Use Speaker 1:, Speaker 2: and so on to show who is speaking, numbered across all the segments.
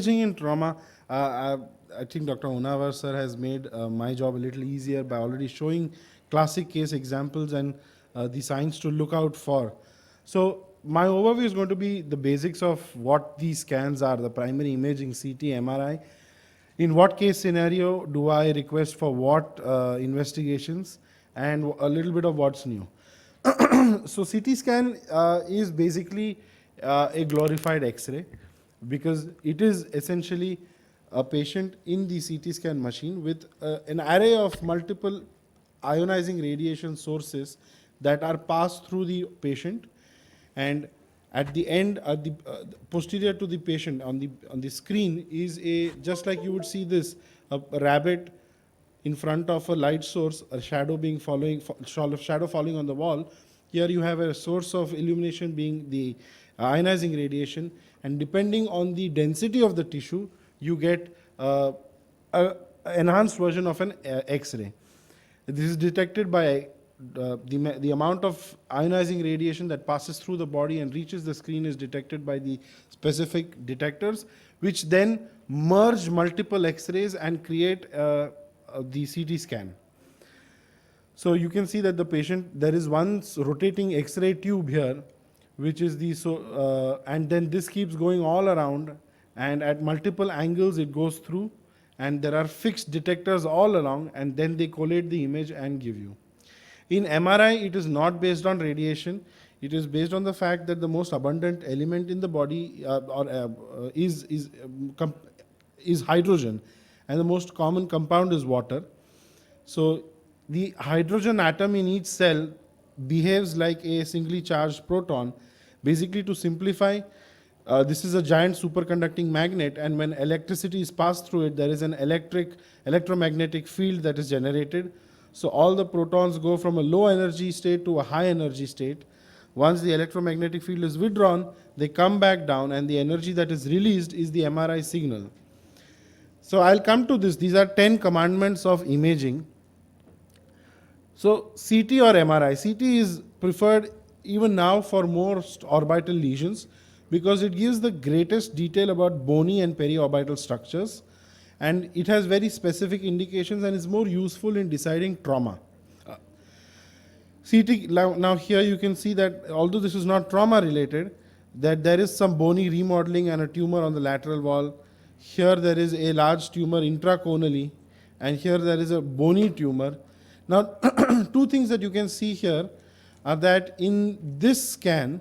Speaker 1: Imaging in trauma, I think Dr. Unavar sir has made my job a little easier by already showing classic case examples and the signs to look out for. So my overview is going to be the basics of what these scans are, the primary imaging, CT, MRI. In what case scenario do I request for what investigations, and a little bit of what's new. So CT scan is basically a glorified X-ray, because it is essentially a patient in the CT scan machine with an array of multiple ionizing radiation sources that are passed through the patient, and at the end, posterior to the patient on the screen is a, just like you would see this, a rabbit in front of a light source, a shadow falling on the wall. Here you have a source of illumination being the ionizing radiation, and depending on the density of the tissue, you get an enhanced version of an X-ray. This is detected by the amount of ionizing radiation that passes through the body and reaches the screen is detected by the specific detectors, which then merge multiple X-rays and create the CT scan. So you can see that the patient, there is one rotating X-ray tube here, which is the, and then this keeps going all around, and at multiple angles it goes through, and there are fixed detectors all along, and then they collate the image and give you. In MRI, it is not based on radiation. It is based on the fact that the most abundant element in the body is hydrogen, and the most common compound is water. So the hydrogen atom in each cell behaves like a singly charged proton. Basically, to simplify, this is a giant superconducting magnet, and when electricity is passed through it, there is an electromagnetic field that is generated. So all the protons go from a low energy state to a high energy state. Once the electromagnetic field is withdrawn, they come back down, and the energy that is released is the MRI signal. So I'll come to this. These are 10 commandments of imaging. So CT or MRI. CT is preferred even now for most orbital lesions because it gives the greatest detail about bony and periorbital structures, and it has very specific indications and is more useful in deciding trauma. CT, now here you can see that although this is not trauma related, that there is some bony remodeling and a tumor on the lateral wall. Here there is a large tumor intraconally, and here there is a bony tumor. Now, two things that you can see here are that in this scan,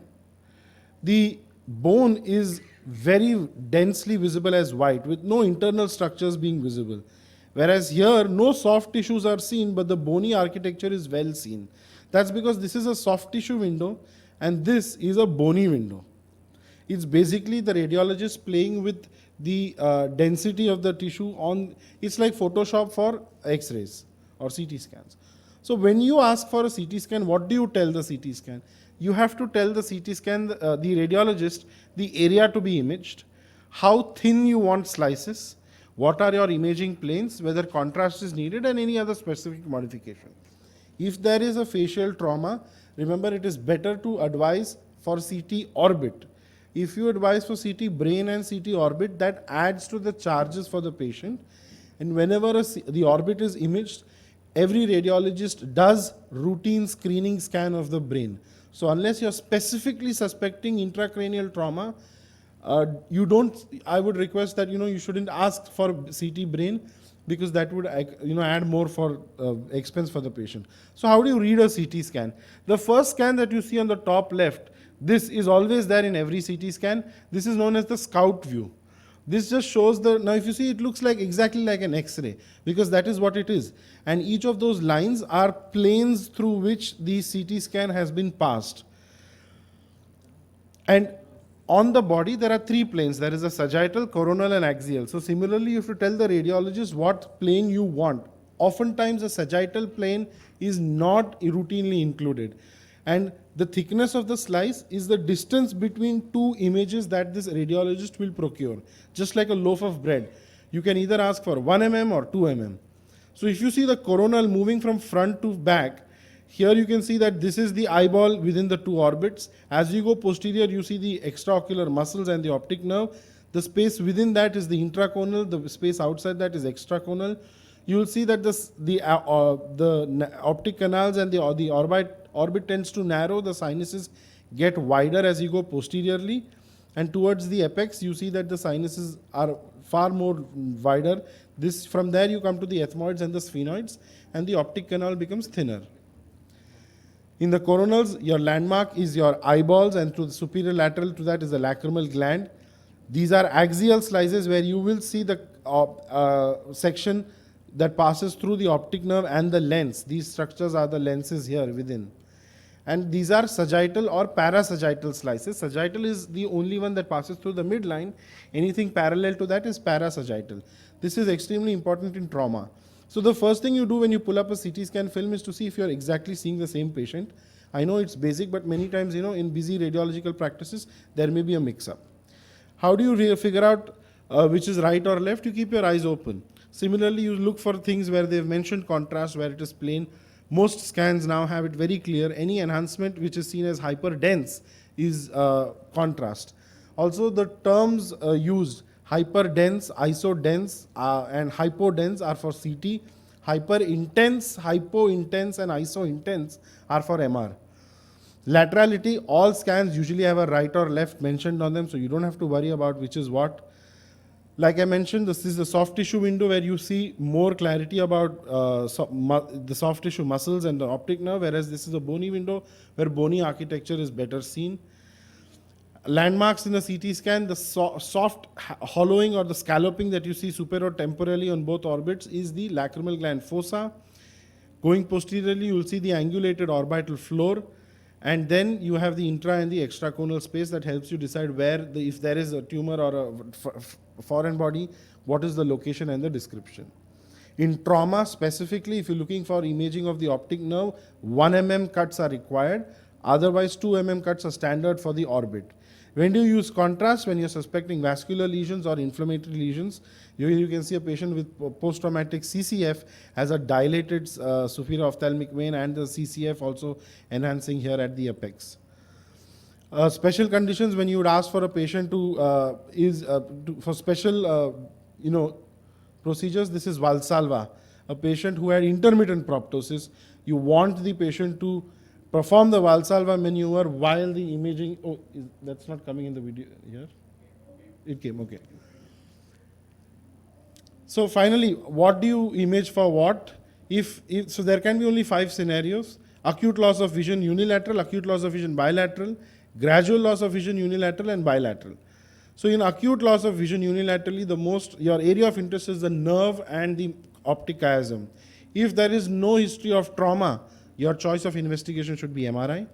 Speaker 1: the bone is very densely visible as white with no internal structures being visible. Whereas here, no soft tissues are seen, but the bony architecture is well seen. That's because this is a soft tissue window and this is a bony window. It's basically the radiologist playing with the density of the tissue on, it's like Photoshop for X-rays or CT scans. So when you ask for a CT scan, what do you tell the CT scan? You have to tell the CT scan, the radiologist, the area to be imaged, how thin you want slices, what are your imaging planes, whether contrast is needed, and any other specific modification. If there is a facial trauma, remember it is better to advise for CT orbit. If you advise for CT brain and CT orbit, that adds to the charges for the patient. And whenever the orbit is imaged, every radiologist does routine screening scan of the brain. So unless you're specifically suspecting intracranial trauma, I would request that, you shouldn't ask for CT brain, because that would, add more for expense for the patient. So how do you read a CT scan? The first scan that you see on the top left, this is always there in every CT scan. This is known as the scout view. This just shows now if you see, it looks like exactly like an X-ray, because that is what it is. And each of those lines are planes through which the CT scan has been passed. And on the body, there are three planes. There is a sagittal, coronal, and axial. So similarly, you have to tell the radiologist what plane you want. Oftentimes, a sagittal plane is not routinely included. And the thickness of the slice is the distance between two images that this radiologist will procure. Just like a loaf of bread, you can either ask for 1 mm or 2 mm. So if you see the coronal moving from front to back, here you can see that this is the eyeball within the two orbits. As you go posterior, you see the extraocular muscles and the optic nerve. The space within that is the intraconal, the space outside that is extraconal. You will see that the optic canals and the orbit tends to narrow, the sinuses get wider as you go posteriorly, and towards the apex you see that the sinuses are far more wider. From there you come to the ethmoids and the sphenoids, and the optic canal becomes thinner. In the coronals, your landmark is your eyeballs, and to the superior lateral to that is the lacrimal gland. These are axial slices where you will see the section that passes through the optic nerve and the lens. These structures are the lenses here within. And these are sagittal or parasagittal slices. Sagittal is the only one that passes through the midline. Anything parallel to that is parasagittal. This is extremely important in trauma. So the first thing you do when you pull up a CT scan film is to see if you're exactly seeing the same patient. I know it's basic, but many times, in busy radiological practices, there may be a mix-up. How do you figure out which is right or left? You keep your eyes open. Similarly, you look for things where they've mentioned contrast, where it is plain. Most scans now have it very clear. Any enhancement which is seen as hyperdense is contrast. Also, the terms used, hyperdense, isodense, and hypodense are for CT. Hyperintense, hypointense, and isointense are for MR. Laterality, all scans usually have a right or left mentioned on them, so you don't have to worry about which is what. Like I mentioned, this is the soft tissue window where you see more clarity about the soft tissue muscles and the optic nerve, whereas this is a bony window where bony architecture is better seen. Landmarks in the CT scan, the soft hollowing or the scalloping that you see superotemporally on both orbits is the lacrimal gland fossa. Going posteriorly, you will see the angulated orbital floor. And then you have the intra and the extraconal space that helps you decide where, if there is a tumor or a foreign body, what is the location and the description. In trauma specifically, if you're looking for imaging of the optic nerve, 1 mm cuts are required. Otherwise, 2 mm cuts are standard for the orbit. When do you use contrast? When you're suspecting vascular lesions or inflammatory lesions. You can see a patient with post-traumatic CCF has a dilated superior ophthalmic vein and the CCF also enhancing here at the apex. Special conditions when you would ask for a patient for special procedures, this is Valsalva. A patient who had intermittent proptosis, you want the patient to perform the Valsalva maneuver while the imaging. Oh, that's not coming in the video here. It came, okay. So finally, what do you image for what? So there can be only 5 scenarios. Acute loss of vision unilateral, acute loss of vision bilateral, gradual loss of vision unilateral, and bilateral. So in acute loss of vision unilaterally, your area of interest is the nerve and the optic chiasm. If there is no history of trauma, your choice of investigation should be MRI.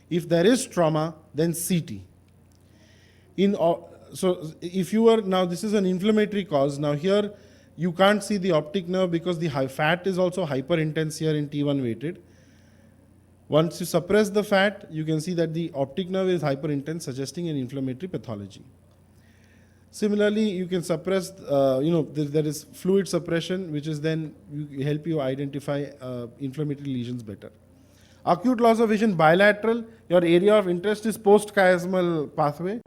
Speaker 1: If there is trauma, then CT. So if you are, now this is an inflammatory cause. Now here, you can't see the optic nerve because the fat is also hyperintense here in T1 weighted. Once you suppress the fat, you can see that the optic nerve is hyperintense, suggesting an inflammatory pathology. Similarly, you can suppress, there is fluid suppression, which is then help you identify inflammatory lesions better. Acute loss of vision bilateral, your area of interest is post-chiasmal pathway.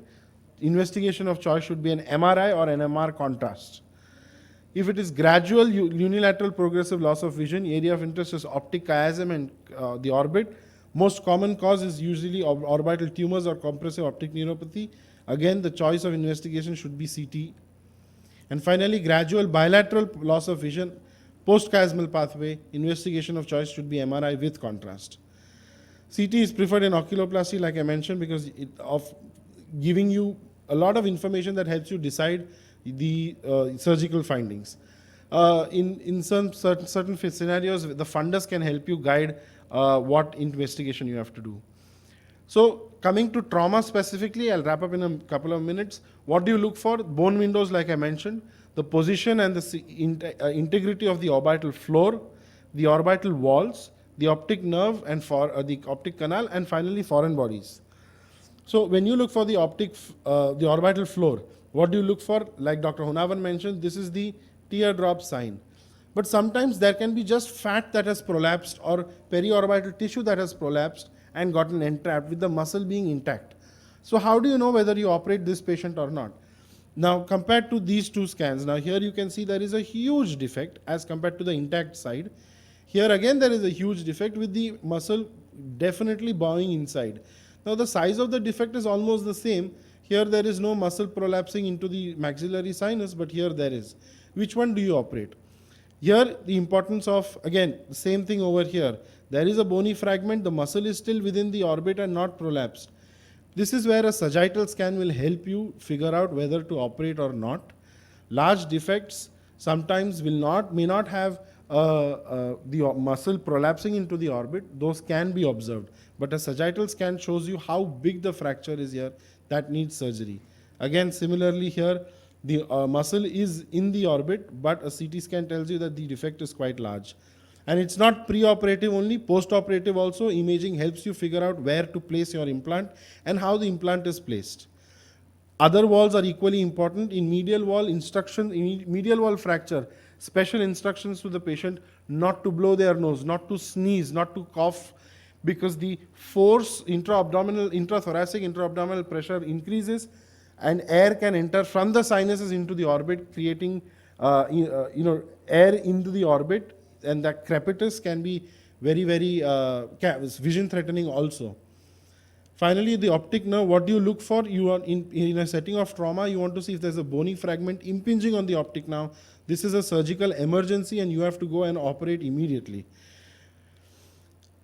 Speaker 1: Investigation of choice should be an MRI or an MR contrast. If it is gradual unilateral progressive loss of vision, area of interest is optic chiasm and the orbit. Most common cause is usually orbital tumors or compressive optic neuropathy. Again, the choice of investigation should be CT. And finally, gradual bilateral loss of vision, post-chiasmal pathway, investigation of choice should be MRI with contrast. CT is preferred in oculoplasty, like I mentioned, because of giving you a lot of information that helps you decide the surgical findings. In some certain scenarios, the fundus can help you guide what investigation you have to do. So coming to trauma specifically, I'll wrap up in a couple of minutes. What do you look for? Bone windows, like I mentioned, the position and the integrity of the orbital floor, the orbital walls, the optic nerve and the optic canal, and finally foreign bodies. So when you look for the orbital floor, what do you look for? Like Dr. Hunavan mentioned, this is the teardrop sign. But sometimes there can be just fat that has prolapsed or periorbital tissue that has prolapsed and gotten entrapped with the muscle being intact. So how do you know whether you operate this patient or not? Now compared to these two scans, now here you can see there is a huge defect as compared to the intact side. Here again there is a huge defect with the muscle definitely bowing inside. Now the size of the defect is almost the same. Here there is no muscle prolapsing into the maxillary sinus, but here there is. Which one do you operate? Here the importance of, again, the same thing over here. There is a bony fragment, the muscle is still within the orbit and not prolapsed. This is where a sagittal scan will help you figure out whether to operate or not. Large defects sometimes may not have the muscle prolapsing into the orbit. Those can be observed. But a sagittal scan shows you how big the fracture is here that needs surgery. Again, similarly here, the muscle is in the orbit, but a CT scan tells you that the defect is quite large. And it's not pre-operative only, post-operative also. Imaging helps you figure out where to place your implant and how the implant is placed. Other walls are equally important. In medial wall medial wall fracture, special instructions to the patient not to blow their nose, not to sneeze, not to cough, because the force intrathoracic intra-abdominal pressure increases and air can enter from the sinuses into the orbit, creating air into the orbit, and that crepitus can be very, very vision threatening also. Finally, the optic nerve, what do you look for? You are in a setting of trauma, you want to see if there's a bony fragment impinging on the optic nerve. This is a surgical emergency and you have to go and operate immediately.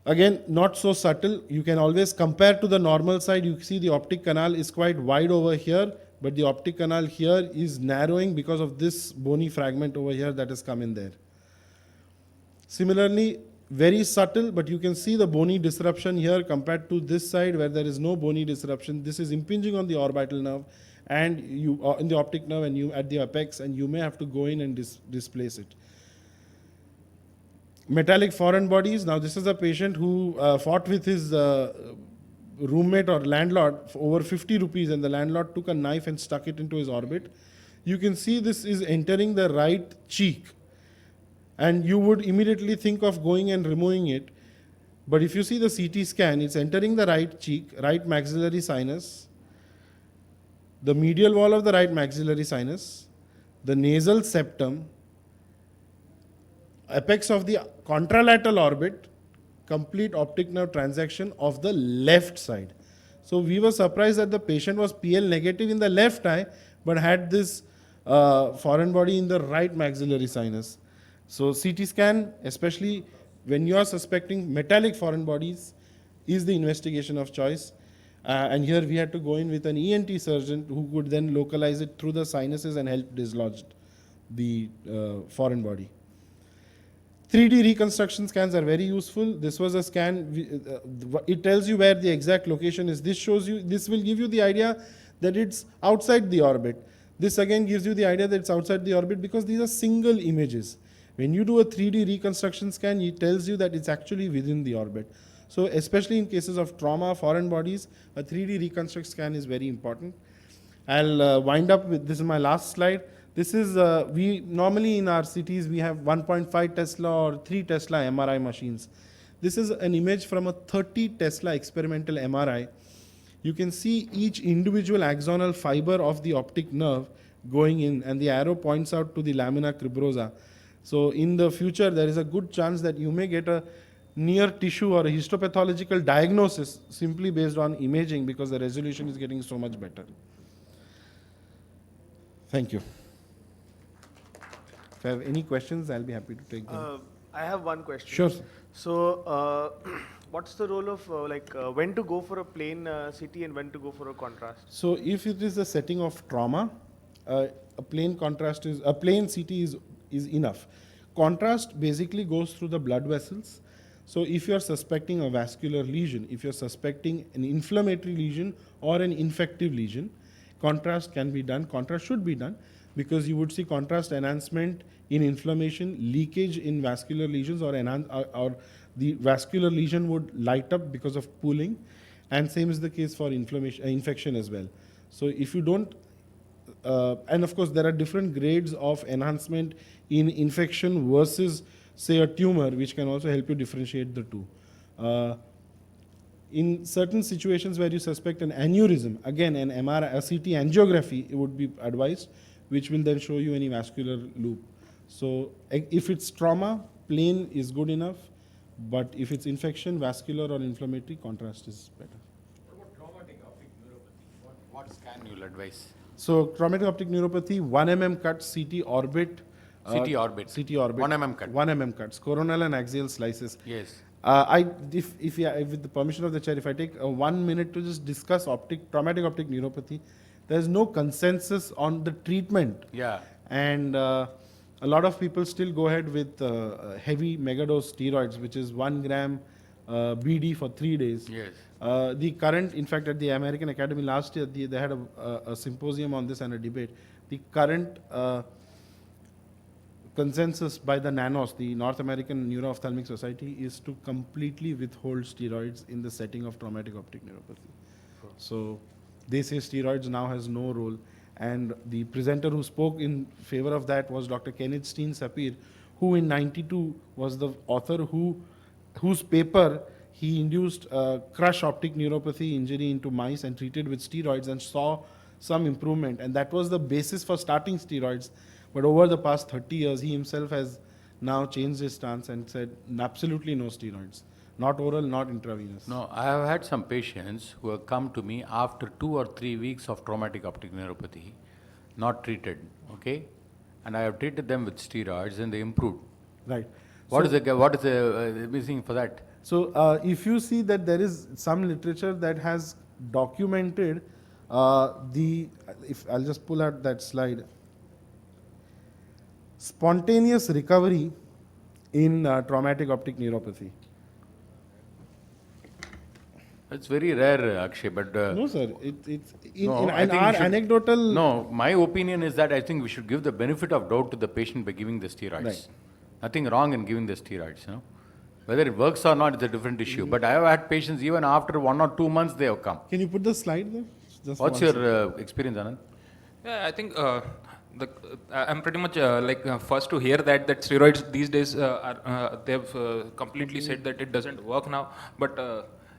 Speaker 1: Again, not so subtle. You can always compare to the normal side. You see the optic canal is quite wide over here, but the optic canal here is narrowing because of this bony fragment over here that has come in there. Similarly, very subtle, but you can see the bony disruption here compared to this side where there is no bony disruption. This is impinging on the orbital nerve and you in the optic nerve and you at the apex, and you may have to go in and displace it. Metallic foreign bodies. Now this is a patient who fought with his roommate or landlord for over 50 rupees, and the landlord took a knife and stuck it into his orbit. You can see this is entering the right cheek, and you would immediately think of going and removing it. But if you see the CT scan, it's entering the right cheek, right maxillary sinus, the medial wall of the right maxillary sinus, the nasal septum, apex of the contralateral orbit, complete optic nerve transaction of the left side. So we were surprised that the patient was PL negative in the left eye, but had this foreign body in the right maxillary sinus. So CT scan, especially when you are suspecting metallic foreign bodies, is the investigation of choice. And here we had to go in with an ENT surgeon who could then localize it through the sinuses and help dislodge the foreign body. 3D reconstruction scans are very useful. This was a scan, it tells you where the exact location is. This will give you the idea that it's outside the orbit. This again gives you the idea that it's outside the orbit because these are single images. When you do a 3D reconstruction scan, it tells you that it's actually within the orbit. So especially in cases of trauma, foreign bodies, a 3D reconstruction scan is very important. I'll wind up with, this is my last slide. This is, we normally in our cities, we have 1.5 Tesla or 3 Tesla MRI machines. This is an image from a 30 Tesla experimental MRI. You can see each individual axonal fiber of the optic nerve going in, and the arrow points out to the lamina cribrosa. So in the future, there is a good chance that you may get a near tissue or a histopathological diagnosis simply based on imaging because the resolution is getting so much better. Thank you. If I have any questions, I'll be happy to take them.
Speaker 2: I have one question.
Speaker 1: Sure.
Speaker 2: So, what's the role of when to go for a plain CT and when to go for a contrast?
Speaker 1: So, if it is a setting of trauma, a plain CT is enough. Contrast basically goes through the blood vessels. So, if you are suspecting a vascular lesion, if you are suspecting an inflammatory lesion or an infective lesion, contrast can be done. Contrast should be done, because you would see contrast enhancement in inflammation, leakage in vascular lesions, or the vascular lesion would light up because of pooling, and same is the case for infection as well. So if you don't, and of course there are different grades of enhancement in infection versus say a tumor, which can also help you differentiate the two. In certain situations where you suspect an aneurysm, again an MRI, a CT angiography would be advised, which will then show you any vascular loop. So if it's trauma, plain is good enough, but if it's infection, vascular or inflammatory, contrast is better.
Speaker 3: What about traumatic optic neuropathy? What scan you'll advise?
Speaker 1: So traumatic optic neuropathy, 1 mm cut, CT orbit.
Speaker 3: CT orbit.
Speaker 1: CT orbit.
Speaker 3: 1 mm cut.
Speaker 1: 1 mm cuts, coronal and axial slices.
Speaker 3: Yes.
Speaker 1: If with the permission of the chair, if I take 1 minute to just discuss traumatic optic neuropathy, there's no consensus on the treatment.
Speaker 3: Yeah.
Speaker 1: And a lot of people still go ahead with heavy megadose steroids, which is 1 gram BD for 3 days.
Speaker 3: Yes.
Speaker 1: The current, in fact, at the American Academy last year, they had a symposium on this and a debate. The current consensus by the NANOS, the North American Neuro-Ophthalmic Society, is to completely withhold steroids in the setting of traumatic optic neuropathy. So they say steroids now has no role. And the presenter who spoke in favor of that was Dr. Kenneth Steen Sapir, who in '92 was the author whose paper he induced crush optic neuropathy injury into mice and treated with steroids and saw some improvement. And that was the basis for starting steroids. But over the past 30 years, he himself has now changed his stance and said absolutely no steroids. Not oral, not intravenous.
Speaker 3: No, I have had some patients who have come to me after 2 or 3 weeks of traumatic optic neuropathy, not treated, okay? And I have treated them with steroids and they improved.
Speaker 1: Right.
Speaker 3: What is the missing for that?
Speaker 1: So if you see that there is some literature that has documented if I'll just pull out that slide, spontaneous recovery in traumatic optic neuropathy.
Speaker 3: It's very rare, Akshay, but...
Speaker 1: No, sir. It's
Speaker 3: No,
Speaker 1: in
Speaker 3: I think
Speaker 1: our
Speaker 3: we should-
Speaker 1: anecdotal.
Speaker 3: No, my opinion is that I think we should give the benefit of doubt to the patient by giving the steroids.
Speaker 1: Right.
Speaker 3: Nothing wrong in giving the steroids, you know. Whether it works or not is a different issue. But I have had patients even after 1 or 2 months they have come.
Speaker 1: Can you put the slide there? Just
Speaker 3: What's
Speaker 1: one
Speaker 3: your experience, Anand?
Speaker 4: Yeah, I think I'm pretty much first to hear that steroids these days they've completely said that it doesn't work now. But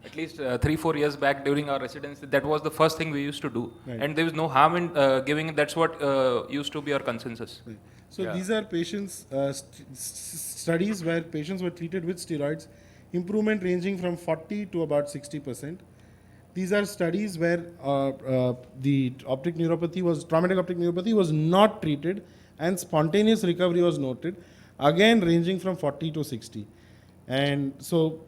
Speaker 4: at least 3-4 years back during our residency, that was the first thing we used to do,
Speaker 1: Right.
Speaker 4: and there was no harm in giving it. That's what used to be our consensus.
Speaker 1: Right. So
Speaker 3: Yeah.
Speaker 1: these are patients studies where patients were treated with steroids, improvement ranging from 40 to about 60%. These are studies where the traumatic optic neuropathy was not treated and spontaneous recovery was noted, again ranging from 40 to 60. And so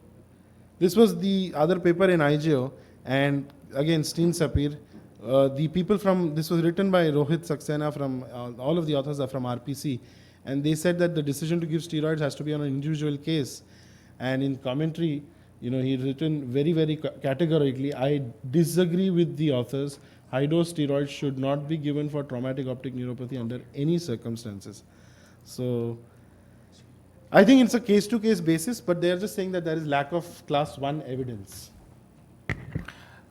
Speaker 1: this was the other paper in IGO, and again Steen Sapir. The people this was written by Rohit Saxena from, all of the authors are from RPC, and they said that the decision to give steroids has to be on an individual case. And in commentary, he written very, very categorically, I disagree with the authors. High-dose steroids should not be given for traumatic optic neuropathy under any circumstances. So I think it's a case-to-case basis, but they're just saying that there is lack of class 1 evidence.